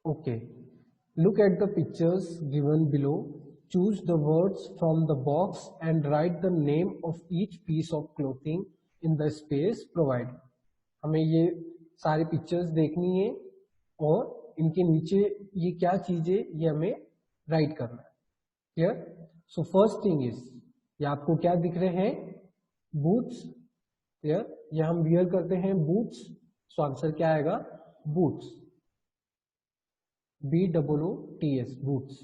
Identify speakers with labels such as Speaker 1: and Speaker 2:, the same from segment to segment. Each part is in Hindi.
Speaker 1: Okay. Look at the pictures given below. Choose the words from the box and write the name of each piece of clothing in the space provided. हमें ये सारी पिक्चर्स देखनी है और इनके नीचे ये क्या चीज है ये हमें राइट करना है. Clear? So first thing is, ये आपको क्या दिख रहे हैं? बूट्स. क्लियर? ये हम वियर करते हैं बूट्स. सो आंसर क्या आएगा? बूट्स. BOOTS, boots.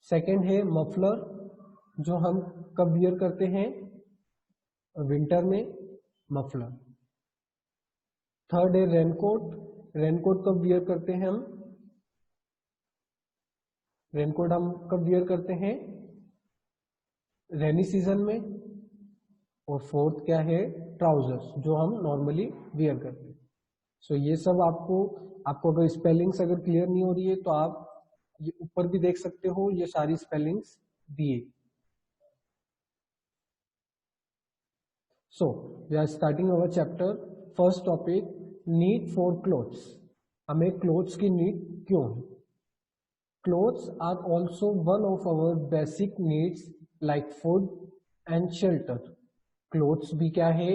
Speaker 1: सेकेंड है मफलर, जो हम कब वियर करते हैं? विंटर में, मफलर. थर्ड है रेनकोट. रेनकोट कब वियर करते हैं हम? रेनकोट हम कब वियर करते हैं? रेनी सीजन में. और फोर्थ क्या है? ट्राउजर्स, जो हम नॉर्मली वियर करते हैं. सो ये सब आपको अगर स्पेलिंग्स अगर क्लियर नहीं हो रही है तो आप ये ऊपर भी देख सकते हो, ये सारी स्पेलिंग्स दिए. So we are starting our chapter. First topic, need for clothes. हमें क्लोथ्स की नीड क्यों है? Clothes are also one of our basic needs like food and shelter. Clothes भी क्या है?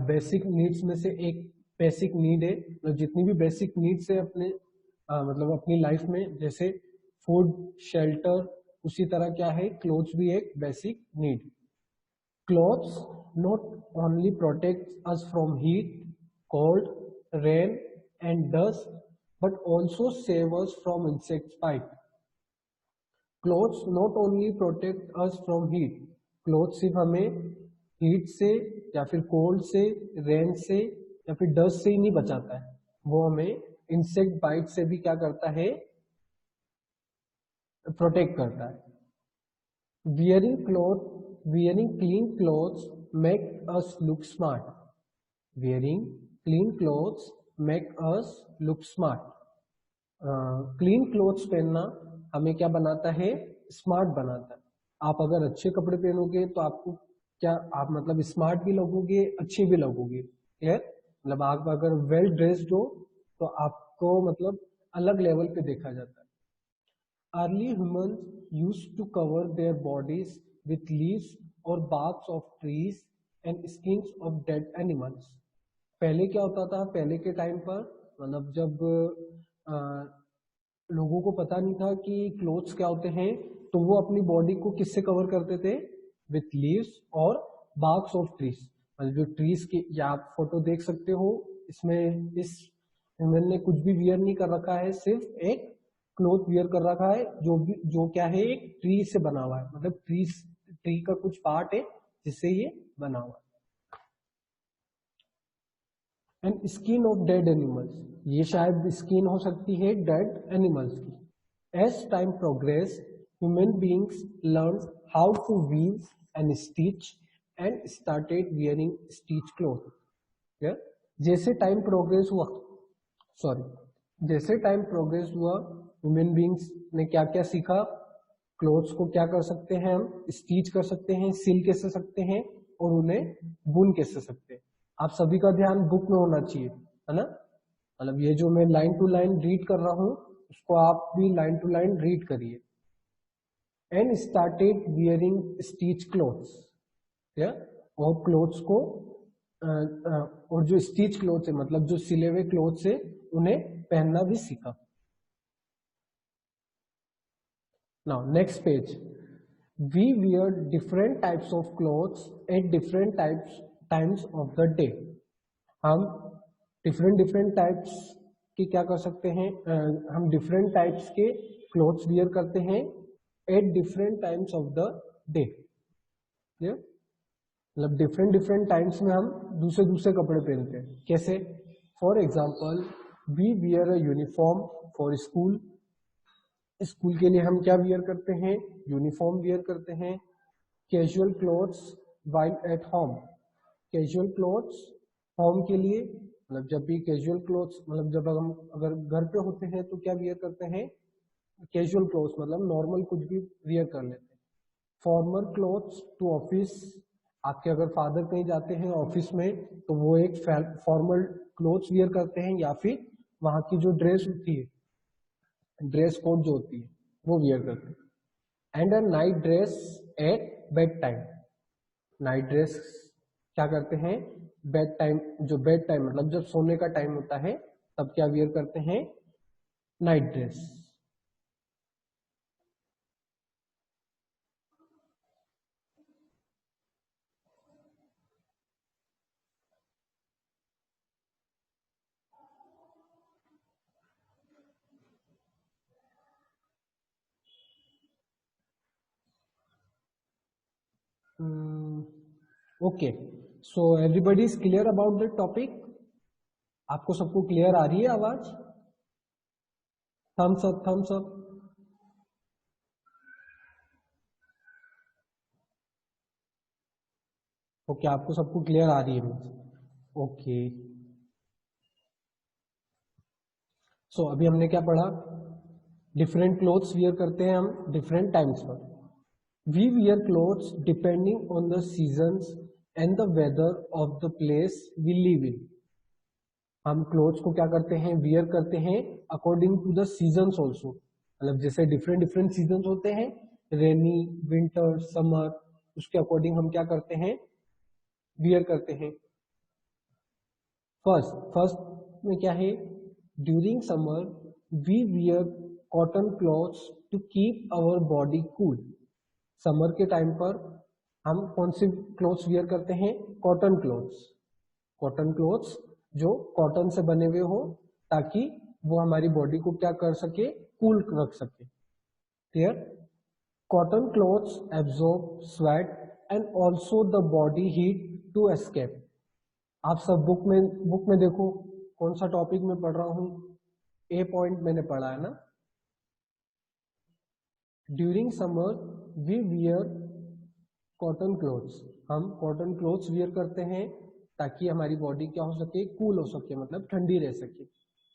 Speaker 1: बेसिक नीड्स में से एक बेसिक नीड है. तो जितनी भी बेसिक नीड्स है अपने मतलब अपनी लाइफ में, जैसे फूड, शेल्टर, उसी तरह क्या है? क्लोथ्स भी एक basic need. Clothes not only protect us from heat, cold, rain and dust, but also save us from insect bite. Clothes not only protect us from heat. Cloth सिर्फ हमें हीट से या फिर कोल्ड से, रेन से या फिर डस्ट से ही नहीं बचाता है, वो हमें इंसेक्ट बाइट से भी क्या करता है? प्रोटेक्ट करता है. Wearing clean clothes make us look smart. Wearing clean clothes make us look smart. Clean clothes पहनना हमें क्या बनाता है? स्मार्ट बनाता है. आप अगर अच्छे कपड़े पहनोगे तो आपको क्या, आप मतलब स्मार्ट भी लगोगे, अच्छे भी लगोगे. क्लियर? मतलब आप अगर वेल ड्रेस्ड हो तो आपको मतलब अलग लेवल पे देखा जाता है. Early humans used to cover their bodies with leaves और barks of trees and skins of dead animals. पहले क्या होता था? पहले के टाइम पर मतलब जब लोगों को पता नहीं था कि क्लोथ्स क्या होते हैं, तो वो अपनी बॉडी को किससे कवर करते थे? विथ लीव्स और barks ऑफ ट्रीज. मतलब जो ट्रीज की, या आप फोटो देख सकते हो, इसमें इस ह्यूमन ने कुछ भी वियर नहीं कर रखा है, सिर्फ एक क्लोथ वियर कर रखा है जो क्या है? एक ट्री से बना हुआ है. मतलब ट्री का कुछ पार्ट है जिससे ये बना हुआ है. And skin of dead animals, ये शायद स्किन हो सकती है डेड एनिमल्स की. As time progress human beings learn how to weave and stitch and started wearing stitch cloth. जैसे टाइम प्रोग्रेस हुआ ह्यूमन बींग्स ने क्या क्या सीखा? क्लोथ्स को क्या कर सकते हैं हम? स्टिच कर सकते हैं, सिल कैसे सकते हैं, और उन्हें बुन कैसे सकते हैं. आप सभी का ध्यान बुक में होना चाहिए, है ना? मतलब ये जो मैं लाइन टू लाइन रीड कर रहा हूं, उसको आप भी लाइन टू लाइन रीड करिए. And started wearing stitch clothes. और क्लोथ्स को और जो स्टिच क्लोथ्स है, मतलब जो सिले हुए क्लोथ्स है, उन्हें पहनना भी सीखा. Now next page. We wear different types of clothes at different times of the day. हम different types की क्या कर सकते हैं? हम different types के clothes wear करते हैं at different times of the day. मतलब different times में हम दूसरे कपड़े पहनते हैं. कैसे? For example, we wear a uniform for school. School के लिए हम क्या वियर करते हैं? यूनिफॉर्म वियर करते हैं. Casual clothes while at home. Casual clothes home के लिए, मतलब जब भी कैजुअल क्लोथ्स, मतलब जब हम अगर घर पे होते हैं तो क्या वियर करते हैं? कैजुअल क्लोथ्स, मतलब नॉर्मल कुछ भी वियर कर लेते हैं. Formal clothes to office. आपके अगर फादर कहीं जाते हैं ऑफिस में तो वो एक फॉर्मल क्लोथ्स वियर करते हैं, या फिर वहां की जो ड्रेस होती है ड्रेस कोड जो होती है वो वियर करते हैं। And a night dress at bed time, night dress क्या करते हैं, बेड टाइम, जो बेड टाइम मतलब जब सोने का टाइम होता है तब क्या वियर करते हैं, night dress. Okay, so everybody is clear about the topic? आपको सबको क्लियर आ रही है आवाज? Thumbs up, thumbs up. Okay, आपको सबको क्लियर आ रही है? ओके, सो अभी हमने क्या पढ़ा, डिफरेंट क्लोथ्स वियर करते हैं हम डिफरेंट टाइम्स पर। We wear clothes depending on the seasons and the weather of the place we live in. हम क्लोथ्स को क्या करते हैं, वियर करते हैं according to the seasons also, मतलब जैसे डिफरेंट डिफरेंट सीजन्स होते हैं, रेनी, विंटर, समर, उसके अकॉर्डिंग हम क्या करते हैं, वियर करते हैं। फर्स्ट में क्या है, during summer we wear cotton clothes to keep our body cool. Summer के टाइम पर हम कौन से क्लॉथ्स वियर करते हैं, कॉटन क्लॉथ्स। कॉटन क्लॉथ्स जो कॉटन से बने हुए हो ताकि वो हमारी बॉडी को क्या कर सके, कूल रख सके। Clear? Cotton clothes absorb sweat and also the body heat to escape. आप सब बुक में देखो कौन सा टॉपिक में पढ़ रहा हूं, ए पॉइंट मैंने पढ़ा है ना। During summer we wear cotton clothes, हम कॉटन क्लोथ्स वियर करते हैं ताकि हमारी बॉडी क्या हो सके, कूल हो सके, मतलब ठंडी रह सके।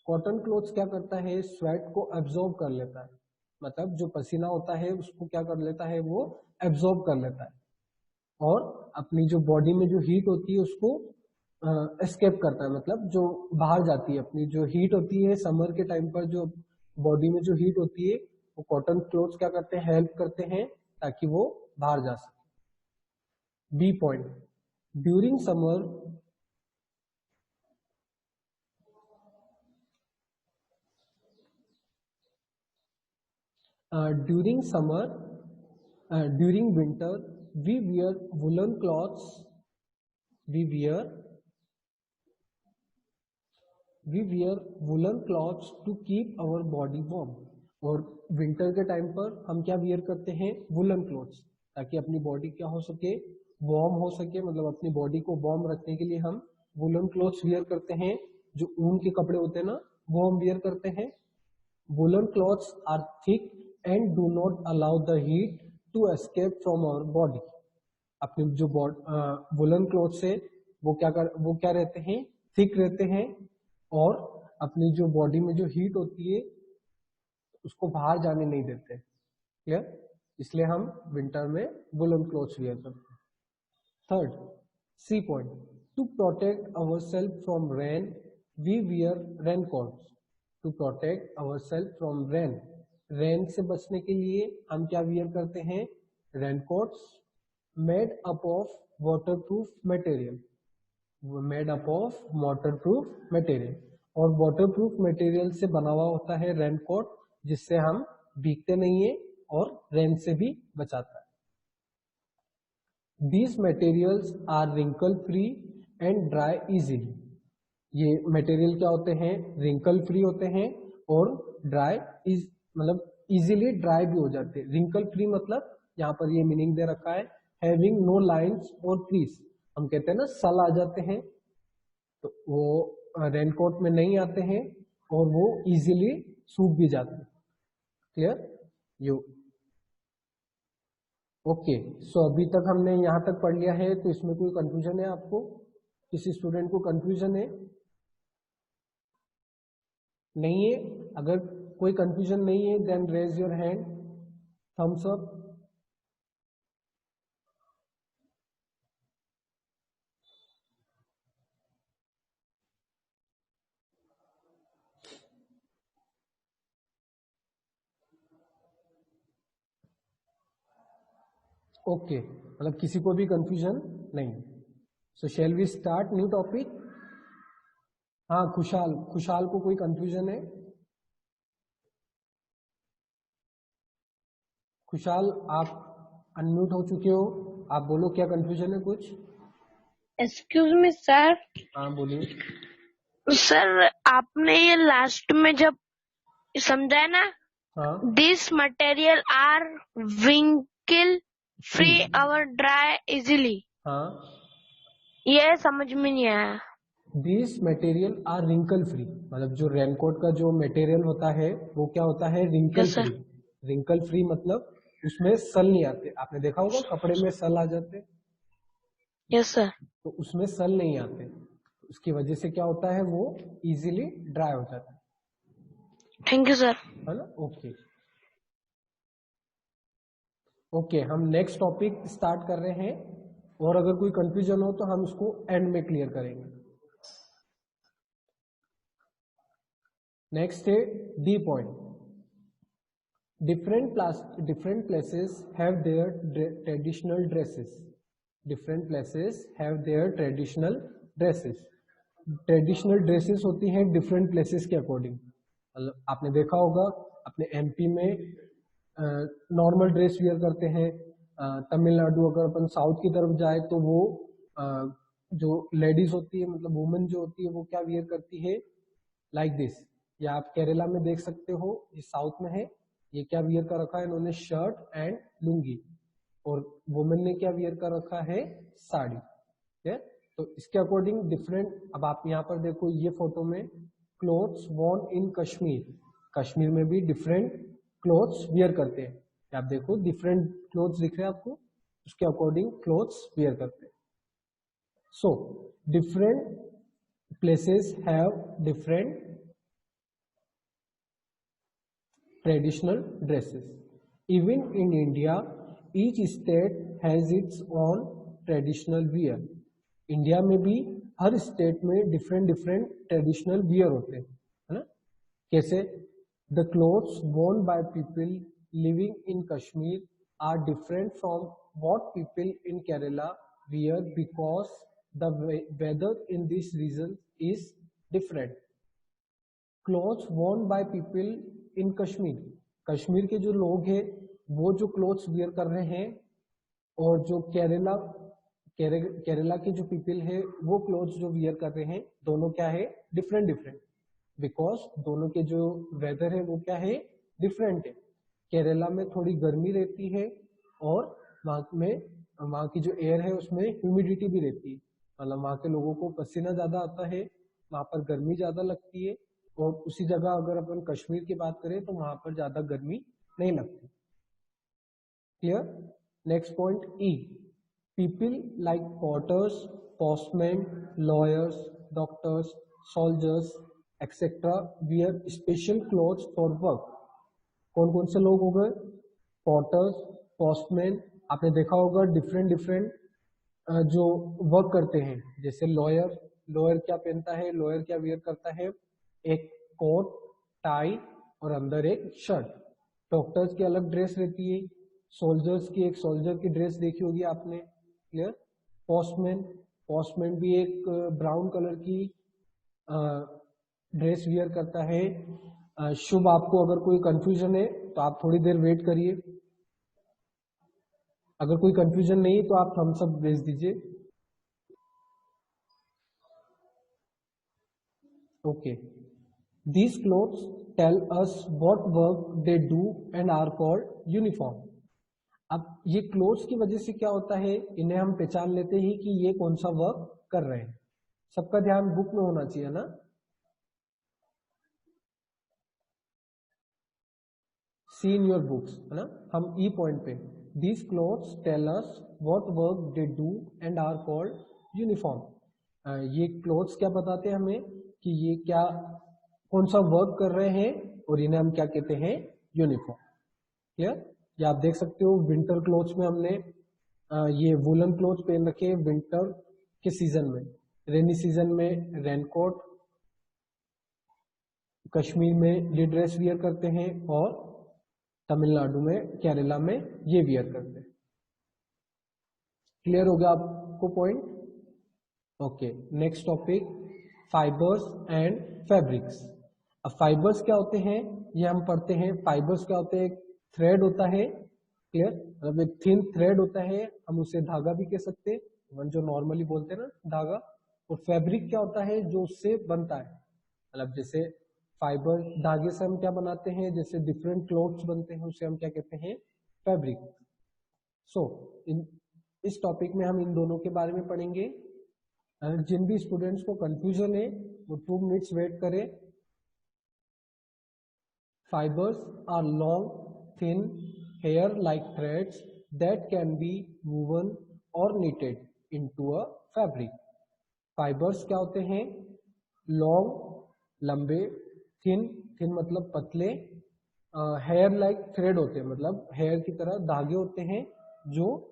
Speaker 1: कॉटन क्लोथ्स क्या करता है, स्वेट को एब्जॉर्ब कर लेता है, मतलब जो पसीना होता है उसको क्या कर लेता है, वो एब्जॉर्ब कर लेता है और अपनी जो बॉडी में जो हीट होती है उसको एस्केप करता है, मतलब जो बाहर जाती है। अपनी जो हीट होती है समर के टाइम पर, जो बॉडी में जो हीट होती है वो कॉटन क्लोथ्स क्या करते हैं, हेल्प करते हैं ताकि वो बाहर जा सके। B point, during summer during summer during winter we wear woollen clothes, we wear we wear woollen clothes to keep our body warm. और विंटर के टाइम पर हम क्या वियर करते हैं, वुलन क्लॉथ्स, ताकि अपनी बॉडी क्या हो सके, वार्म हो सके, मतलब अपनी बॉडी को वार्म रखने के लिए हम वुलन क्लॉथ्स वियर करते हैं। जो ऊन के कपड़े होते हैं ना वो हम वियर करते हैं। Woollen clothes are thick and do not allow the heat to escape from our body. अपने जो वुलन क्लॉथ्स है वो क्या रहते हैं, थिक रहते हैं और अपनी जो बॉडी में जो हीट होती है उसको बाहर जाने नहीं देते। क्लियर? इसलिए हम विंटर में वुलन क्लॉथ्स वियर करते हैं। Third, C point, to protect our self from rain we wear rain coats. To protect our self from rain, rain से बचने के लिए हम क्या वियर करते हैं, rain coats made up of waterproof material, made up of waterproof material. और वाटरप्रूफ मटेरियल से बना हुआ होता है रेनकोट, जिससे हम भीगते नहीं है और रेन से भी बचाता है। These materials are wrinkle free and dry easily. ये मटेरियल क्या होते हैं, रिंकल फ्री होते हैं और ड्राई इज मतलब इजीली ड्राई भी हो जाते हैं। रिंकल फ्री मतलब यहाँ पर ये मीनिंग दे रखा है, हैविंग नो लाइंस और क्रीज। हम कहते हैं ना सल आ जाते हैं, तो वो रेनकोट में नहीं आते हैं और वो इजीली सूख भी जाते हैं। क्लियर? यू ओके, सो अभी तक हमने यहाँ तक पढ़ लिया है, तो इसमें कोई कंफ्यूजन है आपको, किसी स्टूडेंट को कंफ्यूजन है? नहीं है? अगर कोई कंफ्यूजन नहीं है then raise your hand, thumbs up. Okay, मतलब किसी को भी कंफ्यूजन नहीं। So shall we start new topic. हाँ, खुशहाल, खुशहाल को कोई कंफ्यूजन है? खुशहाल, आप अनम्यूट हो चुके हो, आप बोलो क्या कंफ्यूजन है कुछ?
Speaker 2: Excuse me sir.
Speaker 1: हाँ बोलिए।
Speaker 2: सर आपने ये लास्ट में जब समझाया ना,
Speaker 1: हाँ
Speaker 2: this material are wrinkle free और ड्राई इजीली,
Speaker 1: हाँ,
Speaker 2: ये समझ में नहीं आया।
Speaker 1: This material are wrinkle free, मतलब जो रेनकोट का जो मटेरियल होता है वो क्या होता है? Wrinkle
Speaker 2: yes sir.
Speaker 1: Free. Wrinkle free मतलब उसमें सल नहीं आते। आपने देखा होगा कपड़े में सल आ जाते,
Speaker 2: यस सर।
Speaker 1: तो उसमें सल नहीं आते। उसकी वजह से क्या होता है, वो इजीली ड्राई हो जाता
Speaker 2: थैंक यू सर।
Speaker 1: है ना? ओके ओके, हम नेक्स्ट टॉपिक स्टार्ट कर रहे हैं, और अगर कोई कंफ्यूजन हो तो हम इसको एंड में क्लियर करेंगे। नेक्स्ट है D point. different places have their traditional dresses. Different places have their traditional dresses. Traditional dresses होती हैं डिफरेंट प्लेसेस के अकॉर्डिंग। मतलब आपने देखा होगा अपने एमपी में नॉर्मल ड्रेस वियर करते हैं। तमिलनाडु, अगर अपन साउथ की तरफ जाए तो वो जो लेडीज होती है, मतलब वुमेन जो होती है, वो क्या वियर करती है? Like this. या आप केरला में देख सकते हो, ये साउथ में है, ये क्या वियर कर रखा है इन्होंने? Shirt and lungi. और वुमेन ने क्या वियर कर रखा है? साड़ी। ठीक है, तो इसके अकॉर्डिंग डिफरेंट। अब आप यहाँ पर देखो, ये फोटो में क्लोथ्स वॉर्न इन कश्मीर, कश्मीर में भी डिफरेंट क्लोथ्स वियर करते हैं। आप देखो डिफरेंट क्लोथ्स दिख रहे हैं आपको, उसके अकॉर्डिंग क्लोथ्स वियर करते हैं। So different places have different traditional dresses. Even in India, each state has its own traditional wear. India में भी हर स्टेट में डिफरेंट डिफरेंट ट्रेडिशनल वियर होते हैं, है ना? कैसे? The clothes worn by people living in Kashmir are different from what people in Kerala wear because the weather in this region is different. Clothes Warne by people in Kashmir, Kashmir के जो लोग हैं वो जो क्लोथ्स वियर कर रहे हैं, और जो केरला के जो पीपल है वो क्लोथ्स जो वियर कर रहे हैं, दोनों क्या है? Different different. बिकॉज दोनों के जो वेदर है वो क्या है? डिफरेंट है। केरला में थोड़ी गर्मी रहती है, और वहाँ की जो एयर है उसमें ह्यूमिडिटी भी रहती है, मतलब वहाँ के लोगों को पसीना ज्यादा आता है, वहाँ पर गर्मी ज्यादा लगती है। और उसी जगह अगर अपन कश्मीर की बात करें तो वहां पर ज्यादा गर्मी नहीं लगती। Clear? Next point E, people like potters, postman, lawyers, doctors, soldiers etcetera wear special clothes for work. कौन कौन से लोग हो गए? पॉटर्स, पोस्टमैन, आपने देखा होगा डिफरेंट डिफरेंट जो वर्क करते हैं, जैसे लॉयर, लॉयर क्या पहनता है? लॉयर क्या वियर करता है? एक कोट, टाई और अंदर एक शर्ट। डॉक्टर्स की अलग ड्रेस रहती है, सोल्जर्स की एक सोल्जर की ड्रेस देखी होगी आपने। क्लियर? पोस्टमैन, पोस्टमैन भी एक ब्राउन कलर की ड्रेस वियर करता है। शुभ, आपको अगर कोई कंफ्यूजन है तो आप थोड़ी देर वेट करिए, अगर कोई कंफ्यूजन नहीं तो आप थम्स अप भेज दीजिए। Okay, these clothes tell us what work they do and are called uniform. अब ये क्लोथ्स की वजह से क्या होता है, इन्हें हम पहचान लेते हैं कि ये कौन सा वर्क कर रहे हैं। सबका ध्यान बुक में होना चाहिए ना? सी इन योर बुक्स, है ना? हम ई पॉइंट पे, these clothes tell us what work they do and are called uniform. ये क्लोथ्स क्या बताते हैं हमें कि ये क्या, कौन सा वर्क कर रहे हैं, और इन्हें हम क्या कहते हैं? यूनिफॉर्म। क्लियर? ये आप देख सकते हो विंटर क्लोथ्स में हमने ये वुलन क्लोथ्स पहन रखे हैं विंटर के सीजन में। रेनी सीजन में रेनकोट, कश्मीर में ये ड्रेस वियर करते हैं, और तमिलनाडु में, केरला में ये वियर करते हैं। क्लियर हो गया आपको point? Okay, next topic, fibres and fabrics. अब फाइबर्स क्या होते हैं ये हम पढ़ते हैं। फाइबर्स क्या होते हैं? एक थ्रेड होता है, क्लियर, मतलब एक थिन थ्रेड होता है, हम उसे धागा भी कह सकते हैं, जो नॉर्मली बोलते हैं ना धागा। और फैब्रिक क्या होता है? जो उससे बनता है, मतलब जैसे फाइबर धागे से हम क्या बनाते हैं, जैसे डिफरेंट क्लोथ्स बनते हैं, उसे हम क्या कहते हैं? फैब्रिक। सो इस टॉपिक में हम इन दोनों के बारे में पढ़ेंगे। अगर जिन भी स्टूडेंट्स को कंफ्यूजन है वो 2 मिनट्स वेट करें। Fibres are long thin hair like threads that can be woven और knitted into a fabric। Fibres क्या होते हैं? लॉन्ग लंबे, थिन थिन मतलब पतले, हेयर लाइक थ्रेड होते हैं, मतलब हेयर की तरह धागे होते हैं, जो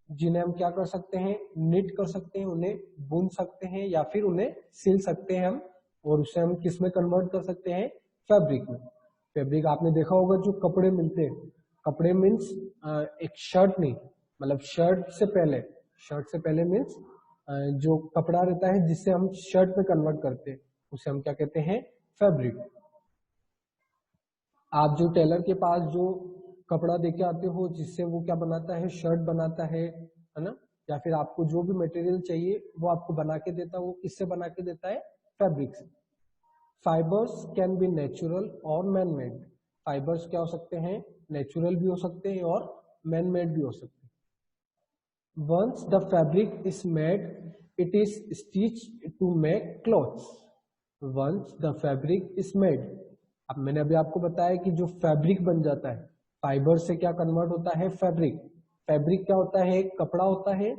Speaker 1: जिन्हें हम क्या कर सकते हैं? निट कर सकते हैं, उन्हें बुन सकते हैं या फिर उन्हें सिल सकते हैं हम, और उसे हम किस में कन्वर्ट कर सकते हैं? फैब्रिक में। फैब्रिक आपने देखा होगा जो कपड़े मिलते हैं, कपड़े मीन्स एक शर्ट नहीं, मतलब शर्ट से पहले मीन्स जो कपड़ा रहता है जिससे हम शर्ट में कन्वर्ट करते हैं, उसे हम क्या कहते हैं? फैब्रिक। आप जो टेलर के पास जो कपड़ा देके आते हो जिससे वो क्या बनाता है? शर्ट बनाता है ना? या फिर आपको जो भी मटेरियल चाहिए वो आपको बना के देता है, वो किससे बना के देता है? फैब्रिक से। फाइबर्स कैन बी नेचुरल और मैन मेड। फाइबर्स क्या हो सकते हैं? नेचुरल भी हो सकते हैं और मैन मेड भी हो सकते हैं। Once the fabric is made, it is stitched to make clothes. Once the fabric is made, अब मैंने अभी आपको बताया कि जो फैब्रिक बन जाता है, फाइबर से क्या कन्वर्ट होता है? फैब्रिक। फैब्रिक क्या होता है? एक कपड़ा होता है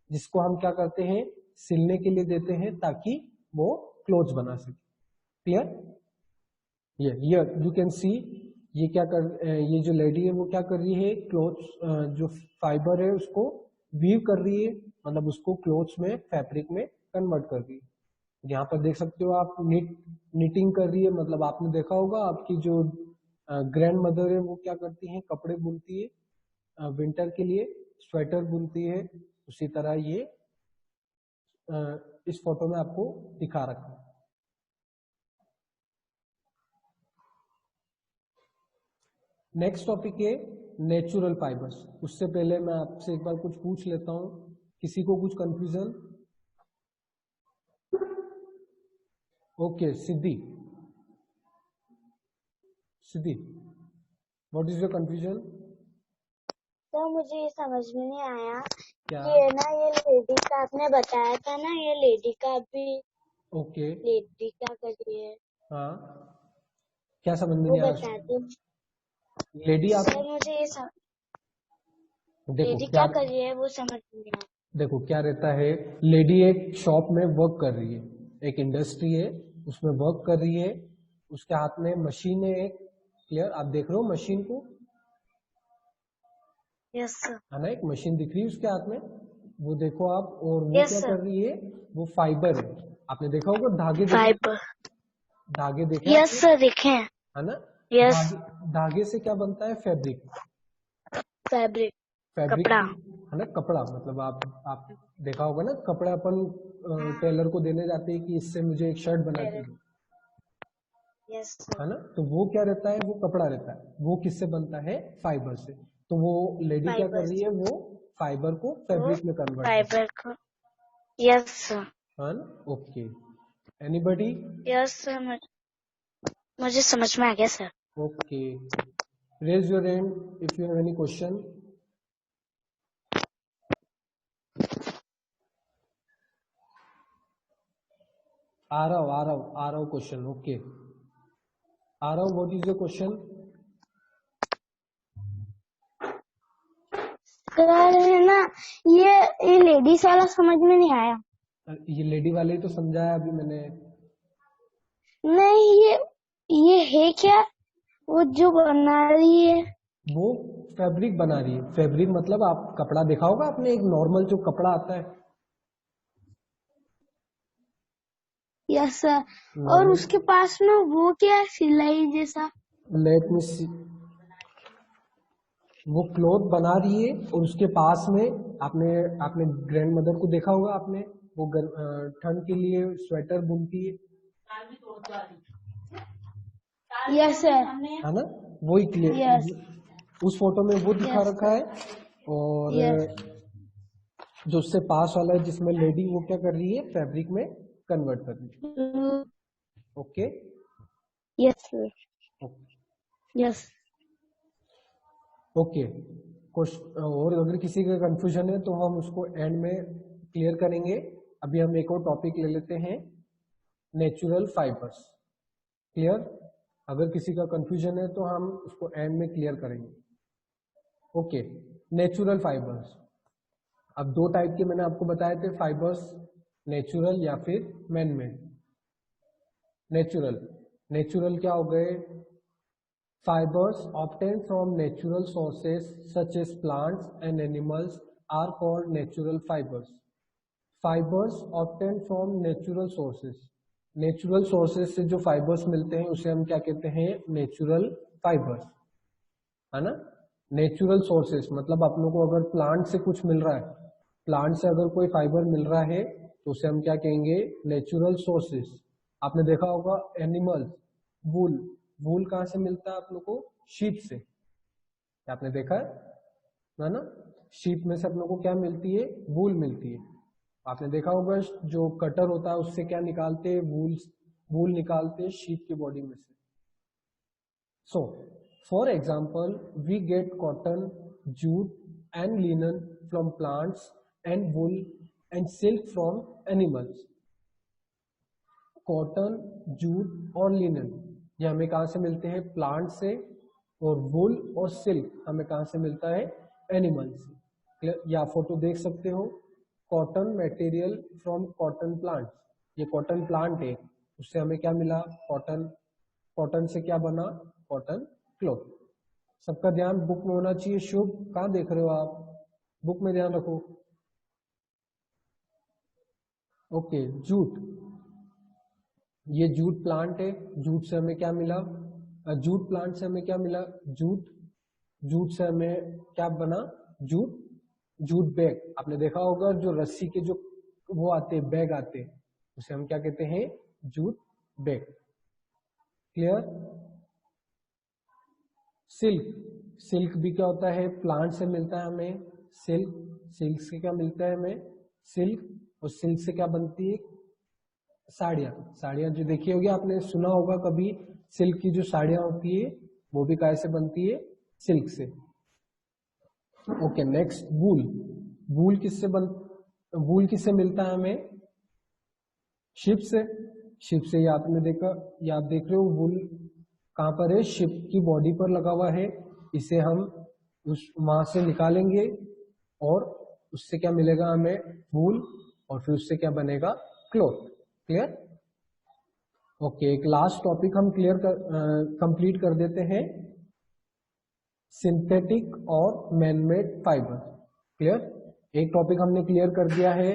Speaker 1: जिसको हम क्या करते हैं? सिलने के लिए देते हैं ताकि वो क्लोथ्स बना सके। क्लियर? ये यू कैन सी, ये क्या कर ये जो लेडी है वो क्या कर रही है? क्लोथ्स जो फाइबर है उसको वीव कर रही है, मतलब उसको क्लोथ्स में, फैब्रिक में कन्वर्ट कर रही है। यहाँ पर देख सकते हो आप, निटिंग कर रही है, मतलब आपने देखा होगा आपकी जो ग्रैंड मदर है वो क्या करती है? कपड़े बुनती है विंटर के लिए, स्वेटर बुनती है। उसी तरह ये इस फोटो में आपको दिखा रखा है। नेक्स्ट टॉपिक है नेचुरल फाइबर्स। उससे पहले मैं आपसे एक बार कुछ पूछ लेता हूं, किसी को कुछ confusion? Okay, Siddhi, what is your confusion?
Speaker 3: तो मुझे ये समझ में नहीं आया
Speaker 1: क्या?
Speaker 3: कि है ना, ये लेडी का आपने बताया था ना, ये लेडी का भी,
Speaker 1: ओके,
Speaker 3: लेडी क्या कर रही है
Speaker 1: हाँ, क्या समझ में
Speaker 3: वो
Speaker 1: नहीं आ
Speaker 3: बता
Speaker 1: रहा?
Speaker 3: दो
Speaker 1: लेडी आप
Speaker 3: सर। मुझे ये
Speaker 1: देखो
Speaker 3: लेडी
Speaker 1: क्या,
Speaker 3: क्या कर रही है वो समझ में नहीं आया।
Speaker 1: देखो क्या रहता है, लेडी एक शॉप में वर्क कर रही है, एक इंडस्ट्री है उसमें वर्क कर रही है, उसके हाथ में मशीन है एक, क्लियर, आप देख रहे हो मशीन को,
Speaker 3: यस सर।
Speaker 1: है ना? एक मशीन दिख रही है उसके हाथ में, वो देखो आप, और वो
Speaker 3: यस
Speaker 1: क्या
Speaker 3: सर।
Speaker 1: कर रही है? वो फाइबर है, आपने देखा होगा धागे देखे,
Speaker 3: फाइबर।
Speaker 1: धागे देखे
Speaker 3: यस
Speaker 1: आपने,
Speaker 3: सर, देखे हैं।
Speaker 1: है ना?
Speaker 3: यस।
Speaker 1: धागे से क्या बनता है? फैब्रिक।
Speaker 3: फैब्रिक,
Speaker 1: फैब्रिक
Speaker 3: कपड़ा।
Speaker 1: है ना, कपड़ा, मतलब आप देखा होगा ना, कपड़ा अपन टेलर को देने जाते हैं कि इससे मुझे एक शर्ट बना के दो,
Speaker 3: यस सर।
Speaker 1: है ना? तो वो क्या रहता है? वो कपड़ा रहता है, वो किससे बनता है? फाइबर से। तो वो लेडी क्या कर
Speaker 3: फाइबर
Speaker 1: रही है? वो फाइबर को
Speaker 3: वो
Speaker 1: फैब्रिक में कन्वर्ट कर,
Speaker 3: फाइबर को। Yes sir.
Speaker 1: है ना? Okay, anybody?
Speaker 3: यस सर, मुझे समझ में आ गया sir.
Speaker 1: Okay, raise your hand if you have any question. आ रहा हूँ क्वेश्चन। ओके, आ रहा हूँ, what is your question?
Speaker 3: Sir है ना, ये लेडीज वाला समझ में नहीं आया।
Speaker 1: ये लेडी वाले ही तो समझाया अभी मैंने।
Speaker 3: नहीं, ये है क्या, वो जो बना रही है?
Speaker 1: वो फैब्रिक बना रही है। फैब्रिक मतलब आप कपड़ा देखा होगा आपने, एक नॉर्मल जो कपड़ा आता है
Speaker 3: यस सर। और
Speaker 1: नॉर्मल,
Speaker 3: उसके पास में वो क्या है, सिलाई जैसा?
Speaker 1: लेट मी सी, वो क्लॉथ बना रही है और उसके पास में आपने आपने ग्रैंड मदर को देखा होगा, आपने वो ठंड के लिए स्वेटर बुनती है
Speaker 3: यस सर।
Speaker 1: है ना, वही क्लियर
Speaker 3: यस
Speaker 1: उस फोटो में वो दिखा
Speaker 3: यस
Speaker 1: रखा है। और
Speaker 3: यस
Speaker 1: जो उससे पास वाला है जिसमें लेडी, वो क्या कर रही है, फैब्रिक में कन्वर्ट कर रही है। Okay
Speaker 3: yes sir yes.
Speaker 1: Okay. और अगर किसी का कंफ्यूजन है तो हम उसको एंड में क्लियर करेंगे। अभी हम एक और टॉपिक ले लेते हैं, नेचुरल फाइबर्स। क्लियर? अगर किसी का कंफ्यूजन है तो हम उसको एंड में क्लियर करेंगे। Okay, natural fibres. अब दो टाइप के मैंने आपको बताए थे फाइबर्स, नेचुरल या फिर मैनमेड। नेचुरल क्या हो गए? Fibers obtained from natural sources such as plants and animals are called natural fibers. Fibers obtained from natural sources. Natural sources से जो fibers मिलते हैं उसे हम क्या कहते हैं? Natural fibers, है ना? Natural sources मतलब अपनों को अगर प्लांट से कुछ मिल रहा है, प्लांट से अगर कोई फाइबर मिल रहा है तो उसे हम क्या कहेंगे? Natural sources. आपने देखा होगा एनिमल्स, वूल कहाँ से मिलता है आप लोग को? शीप से। आपने देखा है ना? शीप में से अपनों को क्या मिलती है? वूल मिलती है। आपने देखा होगा जो कटर होता है उससे क्या निकालते हैं? वूल निकालते हैं शीप की बॉडी में से। So for example we get cotton, jute and linen from plants and wool and silk from animals. Cotton, jute और लिनन ये हमें कहाँ से मिलते हैं? प्लांट से। और वूल और सिल्क हमें कहाँ से मिलता है? एनिमल से। या फोटो देख सकते हो, cotton material from cotton plant. ये कॉटन प्लांट है, उससे हमें क्या मिला? कॉटन। कॉटन से क्या बना? Cotton cloth. सबका ध्यान बुक में होना चाहिए। शुभ, कहाँ देख रहे हो आप? बुक में ध्यान रखो। Okay, jute. ये जूट प्लांट है, जूट से हमें क्या मिला? जूट प्लांट से हमें क्या मिला? जूट से हमें क्या बना? Jute bag. आपने देखा होगा जो रस्सी के जो वो आते, बैग आते, उसे हम क्या कहते हैं? Jute bag. क्लियर? सिल्क भी क्या होता है? प्लांट से मिलता है हमें सिल्क से क्या मिलता है हमें? सिल्क। और सिल्क से क्या बनती है? साड़ियां जो देखी होगी आपने, सुना होगा कभी, सिल्क की जो साड़ियां होती है वो भी कैसे बनती है? सिल्क से। ओके, नेक्स्ट वूल। वूल किससे मिलता है हमें? शिप से। ये आपने देखा, ये आप देख रहे हो वूल कहां पर है? शिप की बॉडी पर लगा हुआ है। इसे हम वहां से निकालेंगे और उससे क्या मिलेगा हमें? वूल। और फिर उससे क्या बनेगा? क्लॉथ। क्लियर? ओके, एक लास्ट टॉपिक हम कंप्लीट कर देते हैं, सिंथेटिक और मैनमेड फाइबर। क्लियर? एक टॉपिक हमने क्लियर कर दिया है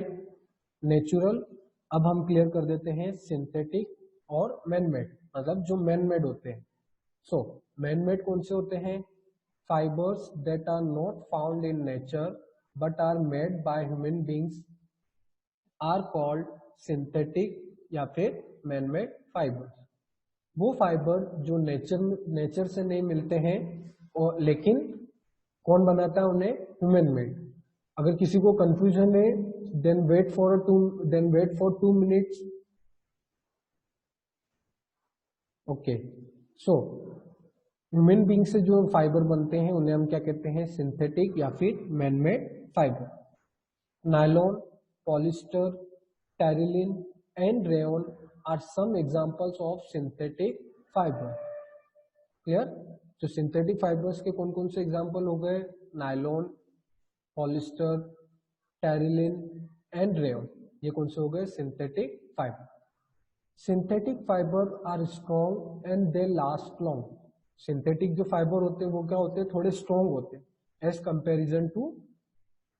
Speaker 1: नेचुरल, अब हम क्लियर कर देते हैं सिंथेटिक और मैनमेड, मतलब जो मैनमेड होते हैं। सो मैनमेड कौन से होते हैं? Fibres that are not found in nature but are made by human beings are called synthetic या फिर मैनमेड फाइबर। वो फाइबर जो नेचर से नहीं मिलते हैं, और लेकिन कौन बनाता है उन्हें? Human made. अगर किसी को कंफ्यूजन है then wait for 2 minutes. Okay, so human being से जो फाइबर बनते हैं उन्हें हम क्या कहते हैं? सिंथेटिक या फिर manmade fibre. Nylon, polyester, terylene and rayon are some examples of synthetic fiber. क्लियर? तो सिंथेटिक फाइबर्स के कौन कौन से एग्जाम्पल हो गए? Nylon, polyester, terylene and rayon. ये कौन से हो गए? Synthetic fibre. Synthetic fibre are strong and they last long. Synthetic जो फाइबर होते हैं वो क्या होते हैं? थोड़े स्ट्रॉन्ग होते हैं as comparison to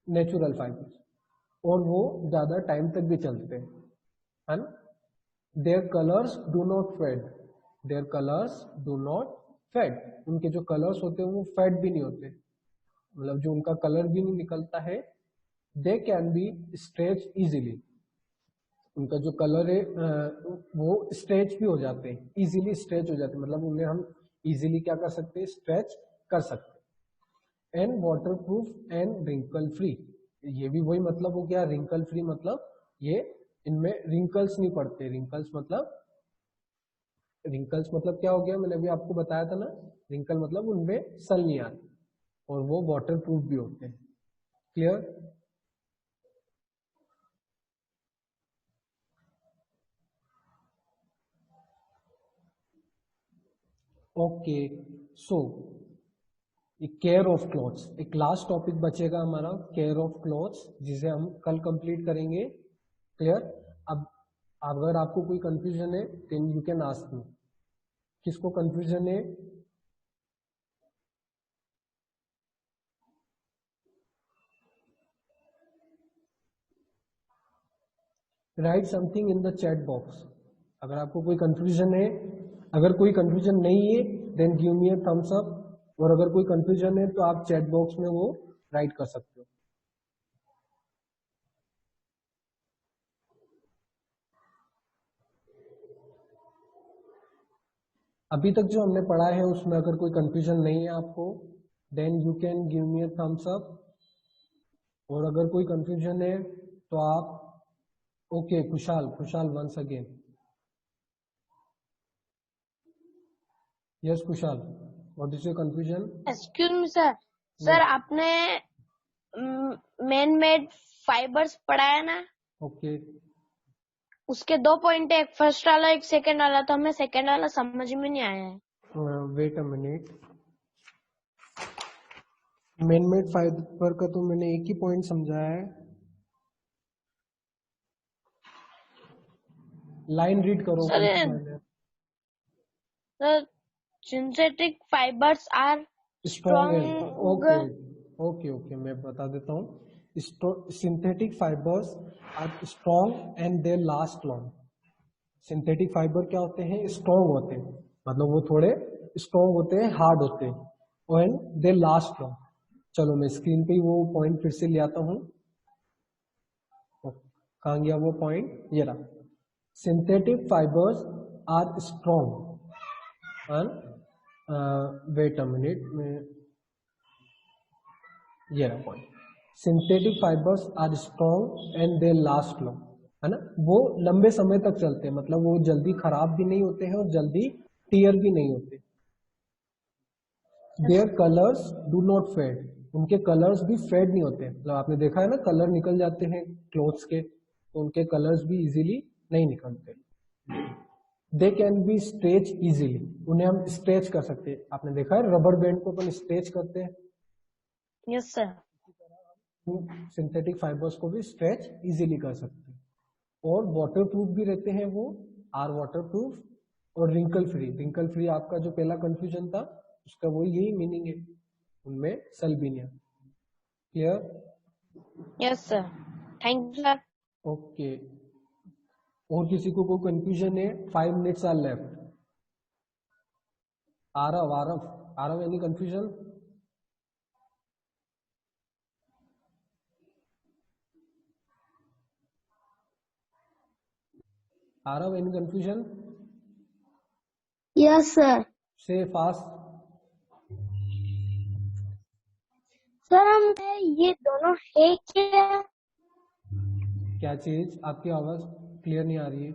Speaker 1: natural fibres, और वो ज्यादा टाइम तक भी चलते हैं, है ना? Their colours do not fade. उनके जो कलर्स होते हैं वो फेड भी नहीं होते। मतलब जो उनका कलर भी नहीं निकलता है, they can be stretch easily, उनका जो कलर है वो स्ट्रेच भी हो जाते हैं, इजीली स्ट्रेच हो जाते हैं, मतलब उन्हें हम इजीली क्या कर सकते हैं, स्ट्रेच कर सकते हैं। And water proof and wrinkle free, ये भी वही मतलब हो गया, रिंकल फ्री मतलब ये इनमें रिंकल्स नहीं पड़ते, रिंकल्स मतलब क्या हो गया, मैंने अभी आपको बताया था ना, रिंकल मतलब उनमें सल नहीं आती, और वो वाटर प्रूफ भी होते हैं। Clear? Okay, so care of clothes, एक लास्ट टॉपिक बचेगा हमारा, केयर ऑफ क्लॉथ्स, जिसे हम कल कंप्लीट करेंगे। क्लियर? अब अगर आपको कोई कंफ्यूजन है then you can ask me. किसको कंफ्यूजन है? Write something in the chat box. अगर आपको कोई कंफ्यूजन है, अगर कोई कंफ्यूजन नहीं है then give me a thumbs up, और अगर कोई कंफ्यूजन है तो आप चैट बॉक्स में वो राइट कर सकते हो। अभी तक जो हमने पढ़ा है उसमें अगर कोई कंफ्यूजन नहीं है आपको then you can give me a thumbs up, और अगर कोई कंफ्यूजन है तो आप, ओके खुशहाल, खुशहाल वंस अगेन, यस खुशहाल, what is your confusion?
Speaker 2: Excuse me sir, sir आपने मैन मेड फाइबर्स पढ़ाया ना,
Speaker 1: ओके,
Speaker 2: उसके 2 पॉइंट है, एक फर्स्ट वाला एक सेकंड वाला, तो हमें सेकंड वाला समझ में नहीं आया है।
Speaker 1: Wait a minute, man made fibre का तो मैंने एक ही पॉइंट समझाया है, लाइन रीड करो
Speaker 2: सर
Speaker 1: कौन सी लाइन है।
Speaker 2: Sir synthetic fibres are
Speaker 1: strong and,
Speaker 2: strong.
Speaker 1: Okay okay okay, मैं बता देता हूँ। Synthetic fibres are strong and they last long. Synthetic fibre क्या होते हैं? स्ट्रॉन्ग होते हैं, मतलब वो थोड़े स्ट्रॉन्ग होते हैं, हार्ड होते हैं, एंड दे लास्ट लॉन्ग। चलो मैं स्क्रीन पे ही वो पॉइंट फिर से ले आता हूँ। कहाँ गया वो पॉइंट? ये रहा, synthetic fibres are strong and wait a minute में, ये रहा point, synthetic fibres are strong and they last long, है ना, वो लंबे समय तक चलते हैं, मतलब वो जल्दी खराब भी नहीं होते हैं और जल्दी टियर भी नहीं होते। Their colours do not fade, उनके कलर्स भी फेड नहीं होते, मतलब आपने देखा है ना कलर निकल जाते हैं क्लोथ्स के, तो उनके कलर्स भी इजीली नहीं निकलते। They can be stretch easily, उन्हें हम स्ट्रेच कर सकते हैं, आपने देखा है रबर बैंड को अपन स्ट्रेच करते हैं,
Speaker 2: यस सर।
Speaker 1: सिंथेटिक फाइबर्स को भी स्ट्रेच इजीली कर सकते हैं, और वाटर प्रूफ भी रहते हैं वो, आर वाटर प्रूफ, और रिंकल फ्री। रिंकल फ्री आपका जो पहला कंफ्यूजन था उसका वो यही मीनिंग है, उनमें सल भी नहीं। Clear?
Speaker 2: Yes sir, thank you sir.
Speaker 1: Okay, और किसी को कोई कंफ्यूजन है? 5 minutes are left. Aarav Aarav Aarav, any confusion? Aarav, any confusion?
Speaker 3: Yes sir.
Speaker 1: से फास्ट।
Speaker 3: सर हम ये दोनों है क्या?
Speaker 1: क्या चीज? आपकी आवाज क्लियर नहीं आ रही है।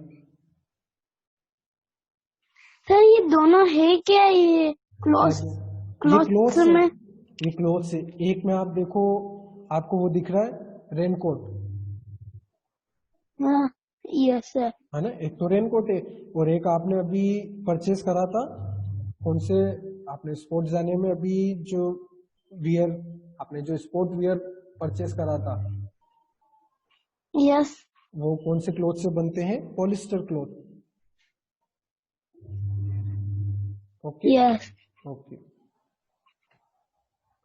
Speaker 3: सर ये दोनों है क्या? ये
Speaker 1: क्या
Speaker 3: क्लोथ,
Speaker 1: ये
Speaker 3: क्लोथ
Speaker 1: क्लोथ्स है,
Speaker 3: में?
Speaker 1: ये क्लोथ्स है। एक में आप देखो, आपको वो दिख रहा है रेनकोट,
Speaker 3: हाँ, यस सर।
Speaker 1: है ना, एक तो रेनकोट है, और एक आपने अभी परचेस करा था, कौन से, आपने स्पोर्ट्स जाने में अभी जो वियर, आपने जो स्पोर्ट वियर परचेस करा था,
Speaker 3: यस।
Speaker 1: वो कौन से क्लोथ से बनते हैं? Polyester cloth. Okay
Speaker 3: yes.
Speaker 1: Okay,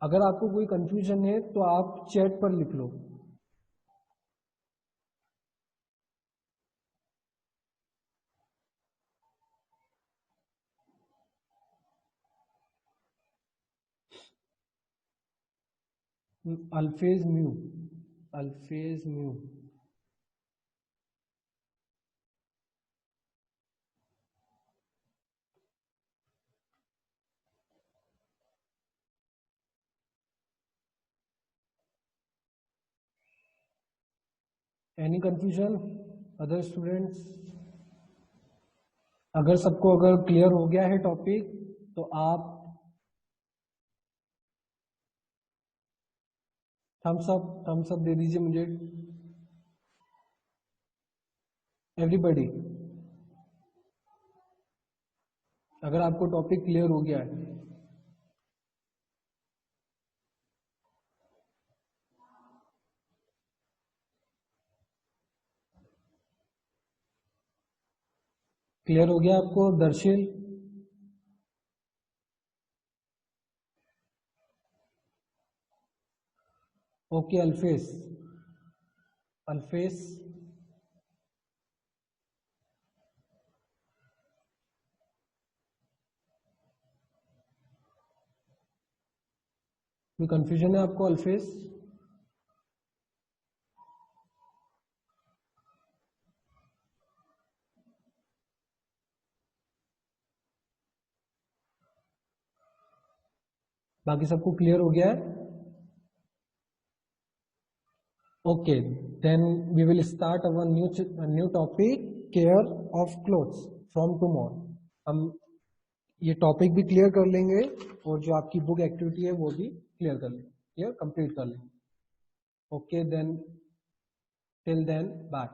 Speaker 1: अगर आपको कोई कंफ्यूजन है तो आप चैट पर लिख लो। Alpha's mu, alpha's mu. Any confusion other students? अगर सबको अगर क्लियर हो गया है टॉपिक तो आप थम्स अप दे दीजिए मुझे, एवरीबॉडी। अगर आपको टॉपिक क्लियर हो गया है। क्लियर हो गया आपको दर्शिल? ओके अल्फेज, अल्फेज कोई कंफ्यूजन है आपको अल्फेज? बाकी सबको क्लियर हो गया है? Okay, then we will start our new topic, care of clothes from tomorrow. हम ये टॉपिक भी क्लियर कर लेंगे और जो आपकी बुक एक्टिविटी है वो भी क्लियर कर लेंगे, क्लियर कंप्लीट कर लेंगे। Okay then, till then bye.